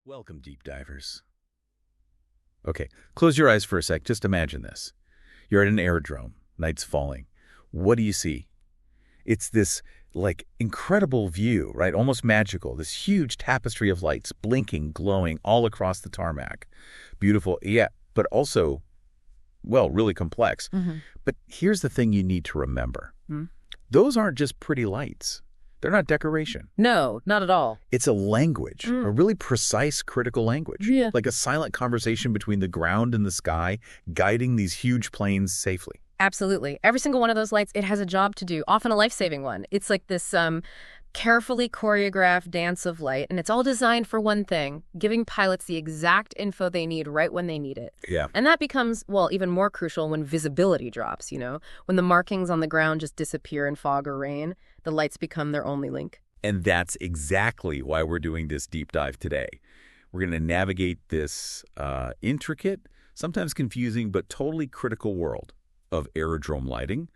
Welcome, deep divers. Okay, close your eyes for a sec. Just imagine this. You're at an aerodrome. Night's falling. What do you see? It's this, incredible view, right? Almost magical. This huge tapestry of lights, blinking, glowing all across the tarmac. Beautiful, yeah, but also, well, really complex. But here's the thing you need to remember. Those aren't just pretty lights. They're not decoration. No, not at all. It's a language, a really precise, critical language. Yeah. Like a silent conversation between the ground and the sky, guiding these huge planes safely. Absolutely. Every single one of those lights, it has a job to do, often a life-saving one. It's like this carefully choreographed dance of light, and it's all designed for one thing, giving pilots the exact info they need right when they need it. Yeah. And that becomes, well, even more crucial when visibility drops, when the markings on the ground just disappear in fog or rain, the lights become their only link. And that's exactly why we're doing this deep dive today. We're going to navigate this intricate, sometimes confusing, but totally critical world of aerodrome lighting.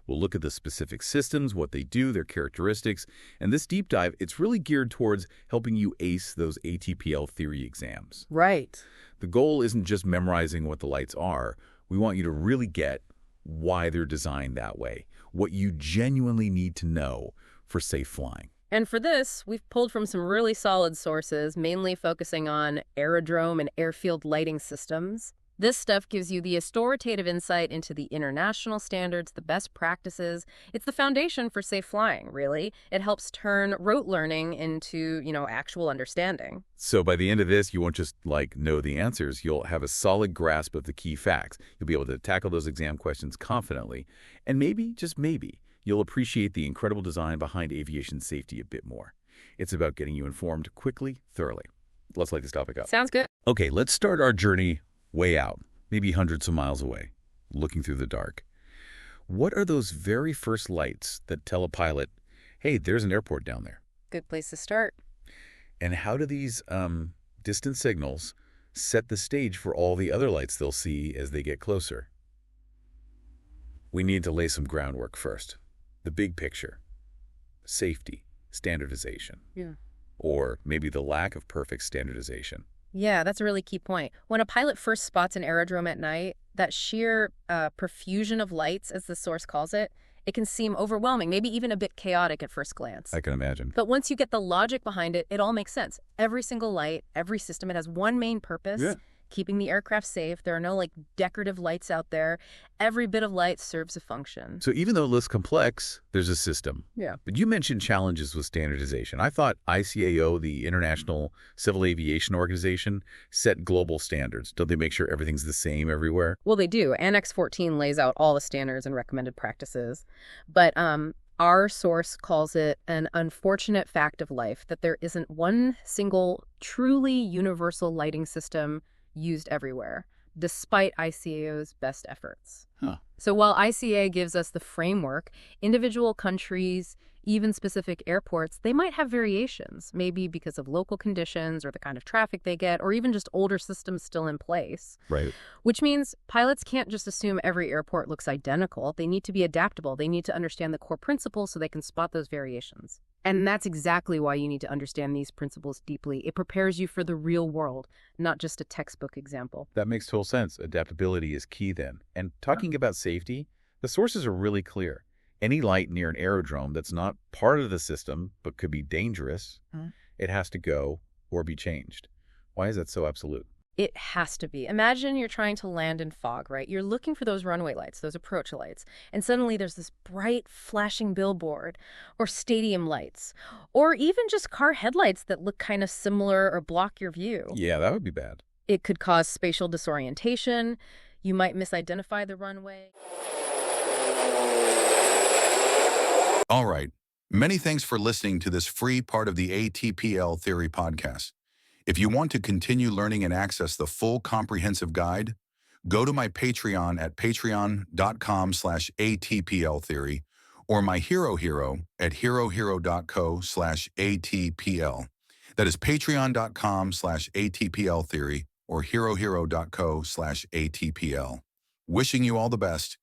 We'll look at the specific systems, what they do, their characteristics, and this deep dive, it's really geared towards helping you ace those ATPL theory exams. Right. The goal isn't just memorizing what the lights are. We want you to really get why they're designed that way, what you genuinely need to know for safe flying. And for this, we've pulled from some really solid sources, mainly focusing on aerodrome and airfield lighting systems. This stuff gives you the authoritative insight into the international standards, the best practices. It's the foundation for safe flying, really. It helps turn rote learning into, actual understanding. So by the end of this, you won't just, know the answers. You'll have a solid grasp of the key facts. You'll be able to tackle those exam questions confidently. And maybe, just maybe, you'll appreciate the incredible design behind aviation safety a bit more. It's about getting you informed quickly, thoroughly. Let's light this topic up. Sounds good. Okay, let's start our journey way out, maybe hundreds of miles away, looking through the dark. What are those very first lights that tell a pilot, hey, there's an airport down there? Good place to start. And how do these distant signals set the stage for all the other lights they'll see as they get closer? We need to lay some groundwork first. The big picture. Safety, standardization. Yeah. Or maybe the lack of perfect standardization. Yeah, that's a really key point. When a pilot first spots an aerodrome at night, that sheer profusion of lights, as the source calls it, it can seem overwhelming, maybe even a bit chaotic at first glance. I can imagine. But once you get the logic behind it, it all makes sense. Every single light, every system, it has one main purpose. Yeah. Keeping the aircraft safe. There are no decorative lights out there. Every bit of light serves a function. So even though it looks complex, there's a system. Yeah. But you mentioned challenges with standardization. I thought ICAO, the International Civil Aviation Organization, set global standards. Don't they make sure everything's the same everywhere? Well, they do. Annex 14 lays out all the standards and recommended practices. But our source calls it an unfortunate fact of life that there isn't one single truly universal lighting system used everywhere, despite ICAO's best efforts. Huh. So while ICAO gives us the framework, individual countries, even specific airports, they might have variations, maybe because of local conditions or the kind of traffic they get, or even just older systems still in place. Right. Which means pilots can't just assume every airport looks identical. They need to be adaptable. They need to understand the core principles so they can spot those variations. And that's exactly why you need to understand these principles deeply. It prepares you for the real world, not just a textbook example. That makes total sense. Adaptability is key then. And talking about safety, the sources are really clear. Any light near an aerodrome that's not part of the system but could be dangerous, it has to go or be changed. Why is that so absolute? It has to be. Imagine you're trying to land in fog, right? You're looking for those runway lights, those approach lights, and suddenly there's this bright flashing billboard or stadium lights, or even just car headlights that look kind of similar or block your view. Yeah, that would be bad. It could cause spatial disorientation. You might misidentify the runway. All right. Many thanks for listening to this free part of the ATPL Theory podcast. If you want to continue learning and access the full comprehensive guide, go to my Patreon at patreon.com/ATPLtheory or my Hero at herohero.co/ATPL. That is patreon.com/ATPLtheory or herohero.co/ATPL. Wishing you all the best